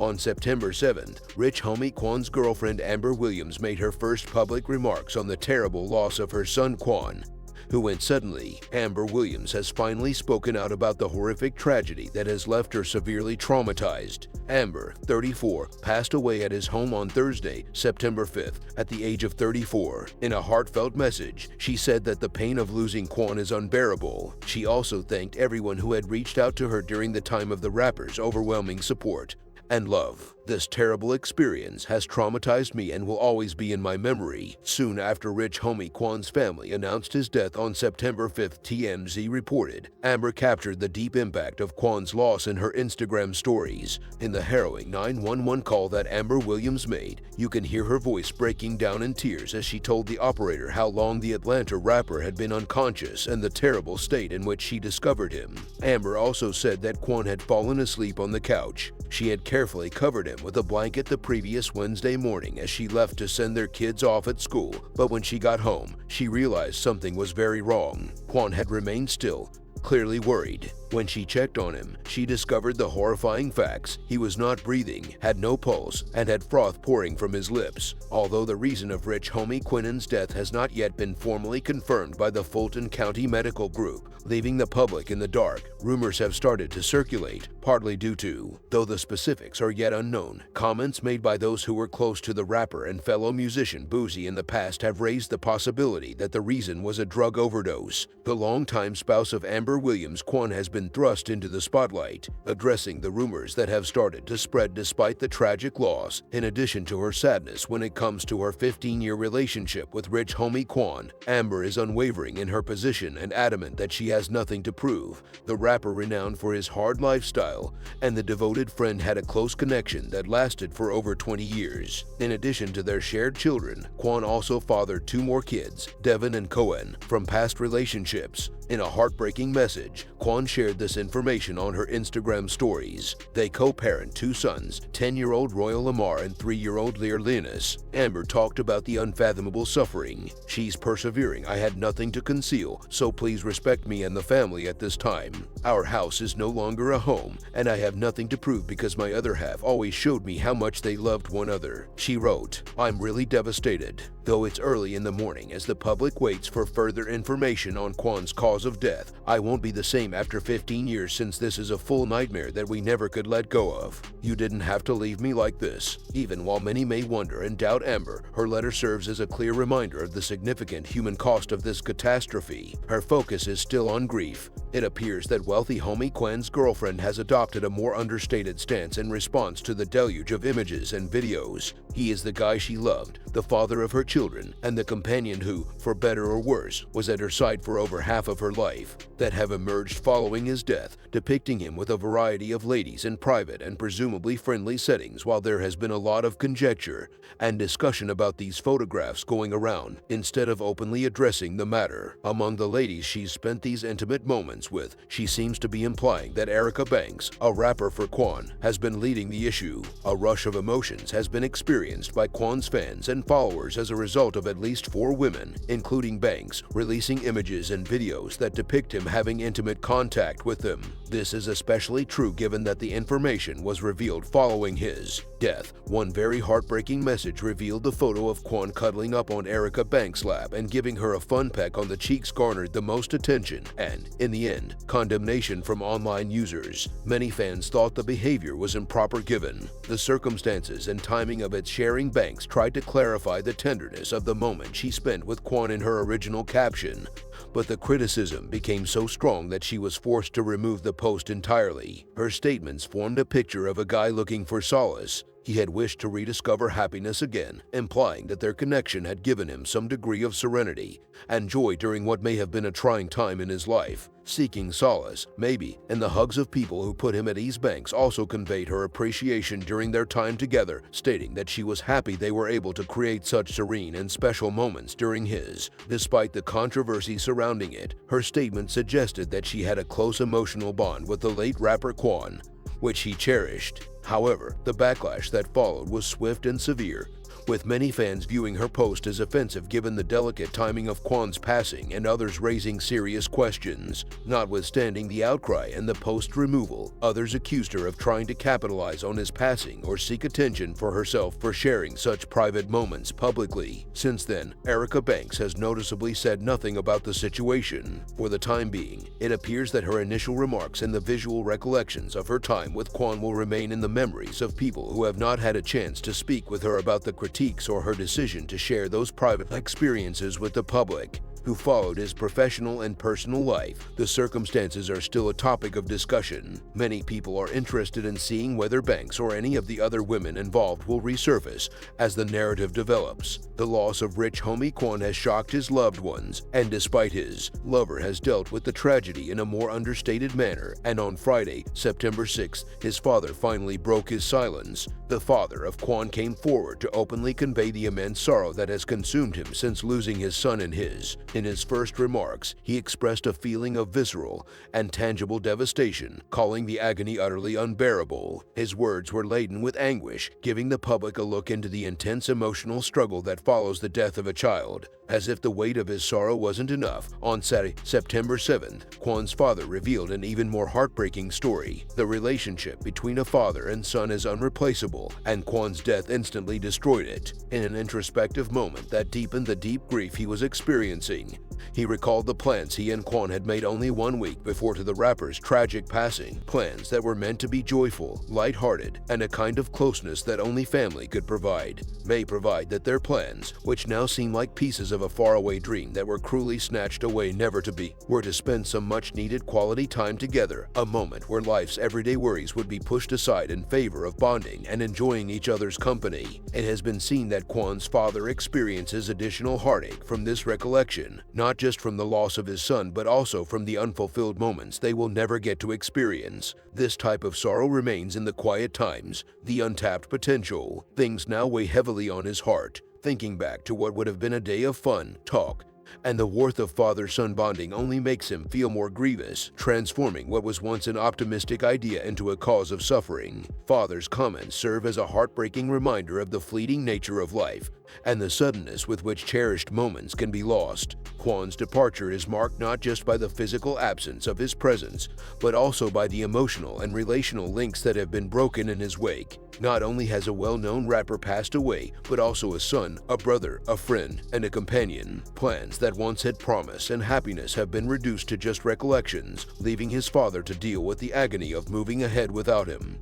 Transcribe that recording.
On September 7th, Rich Homie Quan's girlfriend Amber Williams made her first public remarks on the terrible loss of her son Quan, who went suddenly. Amber Williams has finally spoken out about the horrific tragedy that has left her severely traumatized. Amber, 34, passed away at his home on Thursday, September 5th, at the age of 34. In a heartfelt message, she said that the pain of losing Quan is unbearable. She also thanked everyone who had reached out to her during the time of the rapper's overwhelming support and love. This terrible experience has traumatized me and will always be in my memory. Soon after Rich Homie Quan's family announced his death on September 5th, TMZ reported, Amber captured the deep impact of Quan's loss in her Instagram stories. In the harrowing 911 call that Amber Williams made, you can hear her voice breaking down in tears as she told the operator how long the Atlanta rapper had been unconscious and the terrible state in which she discovered him. Amber also said that Quan had fallen asleep on the couch. She had carefully covered him with a blanket the previous Wednesday morning as she left to send their kids off at school, but when she got home, she realized something was very wrong. Quan had remained still, clearly worried. When she checked on him, she discovered the horrifying facts. He was not breathing, had no pulse, and had froth pouring from his lips. Although the reason of Rich Homie Quan's death has not yet been formally confirmed by the Fulton County Medical Group, leaving the public in the dark, rumors have started to circulate, partly due to, though the specifics are yet unknown, comments made by those who were close to the rapper and fellow musician Boosie in the past have raised the possibility that the reason was a drug overdose. The longtime spouse of Amber Williams, Quan, has been thrust into the spotlight, addressing the rumors that have started to spread despite the tragic loss. In addition to her sadness when it comes to her 15-year relationship with Rich Homie Quan, Amber is unwavering in her position and adamant that she has nothing to prove. The rapper, renowned for his hard lifestyle, and the devoted friend had a close connection that lasted for over 20 years. In addition to their shared children, Quan also fathered 2 more kids, Devin and Cohen, from past relationships. In a heartbreaking message, Quan shared this information on her Instagram stories. They co-parent 2 sons, 10-year-old Royal Lamar and 3-year-old Lear Linus. Amber talked about the unfathomable suffering. She's persevering. I had nothing to conceal, so please respect me and the family at this time. Our house is no longer a home, and I have nothing to prove because my other half always showed me how much they loved one another. She wrote, I'm really devastated, though it's early in the morning as the public waits for further information on Quan's cause of death. I won't be the same after 15 years since this is a full nightmare that we never could let go of. You didn't have to leave me like this. Even while many may wonder and doubt Amber, her letter serves as a clear reminder of the significant human cost of this catastrophe. Her focus is still on grief. It appears that wealthy Homie Quan's girlfriend has adopted a more understated stance in response to the deluge of images and videos. He is the guy she loved, the father of her children, and the companion who, for better or worse, was at her side for over half of her life, that have emerged following his death, depicting him with a variety of ladies in private and presumably friendly settings. While there has been a lot of conjecture and discussion about these photographs going around, instead of openly addressing the matter among the ladies she's spent these intimate moments with, she seems to be implying that Erica Banks, a rapper for Quan, has been leading the issue. A rush of emotions has been experienced by Quan's fans and followers as a result of at least 4 women, including Banks, releasing images and videos that depict him having intimate contact with them. This is especially true given that the information was revealed following his death. One very heartbreaking message revealed the photo of Quan cuddling up on Erica Banks' lap and giving her a fun peck on the cheeks garnered the most attention and, in the end, condemnation from online users. Many fans thought the behavior was improper given the circumstances and timing of it. Sharing Banks tried to clarify the tenderness of the moment she spent with Quan in her original caption, but the criticism became so strong that she was forced to remove the post entirely. Her statements formed a picture of a guy looking for solace. He had wished to rediscover happiness again, implying that their connection had given him some degree of serenity and joy during what may have been a trying time in his life. Seeking solace, maybe, in the hugs of people who put him at ease. Banks also conveyed her appreciation during their time together, stating that she was happy they were able to create such serene and special moments during his. Despite the controversy surrounding it, her statement suggested that she had a close emotional bond with the late rapper Quan, which he cherished. However, the backlash that followed was swift and severe, with many fans viewing her post as offensive given the delicate timing of Quan's passing and others raising serious questions. Notwithstanding the outcry and the post removal, others accused her of trying to capitalize on his passing or seek attention for herself for sharing such private moments publicly. Since then, Erica Banks has noticeably said nothing about the situation. For the time being, it appears that her initial remarks and the visual recollections of her time with Quan will remain in the memories of people who have not had a chance to speak with her about the critiques or her decision to share those private experiences with the public who followed his professional and personal life. The circumstances are still a topic of discussion. Many people are interested in seeing whether Banks or any of the other women involved will resurface as the narrative develops. The loss of Rich Homie Quan has shocked his loved ones, and despite his lover has dealt with the tragedy in a more understated manner, and on Friday, September 6th, his father finally broke his silence. The father of Quan came forward to openly convey the immense sorrow that has consumed him since losing his son and his. In his first remarks, he expressed a feeling of visceral and tangible devastation, calling the agony utterly unbearable. His words were laden with anguish, giving the public a look into the intense emotional struggle that follows the death of a child. As if the weight of his sorrow wasn't enough, on Saturday, September 7th, Quan's father revealed an even more heartbreaking story. The relationship between a father and son is unreplaceable, and Quan's death instantly destroyed it. In an introspective moment that deepened the deep grief he was experiencing, he recalled the plans he and Quan had made only 1 week before to the rapper's tragic passing, plans that were meant to be joyful, lighthearted, and a kind of closeness that only family could provide. May provide that their plans, which now seem like pieces of a faraway dream that were cruelly snatched away never to be, were to spend some much-needed quality time together, a moment where life's everyday worries would be pushed aside in favor of bonding and enjoying each other's company. It has been seen that Quan's father experiences additional heartache from this recollection, not just from the loss of his son but also from the unfulfilled moments they will never get to experience. This type of sorrow remains in the quiet times, the untapped potential. Things now weigh heavily on his heart, thinking back to what would have been a day of fun, talk, and the warmth of father-son bonding only makes him feel more grievous, transforming what was once an optimistic idea into a cause of suffering. Father's comments serve as a heartbreaking reminder of the fleeting nature of life and the suddenness with which cherished moments can be lost. Quan's departure is marked not just by the physical absence of his presence, but also by the emotional and relational links that have been broken in his wake. Not only has a well-known rapper passed away, but also a son, a brother, a friend, and a companion. Plans that once had promise and happiness have been reduced to just recollections, leaving his father to deal with the agony of moving ahead without him.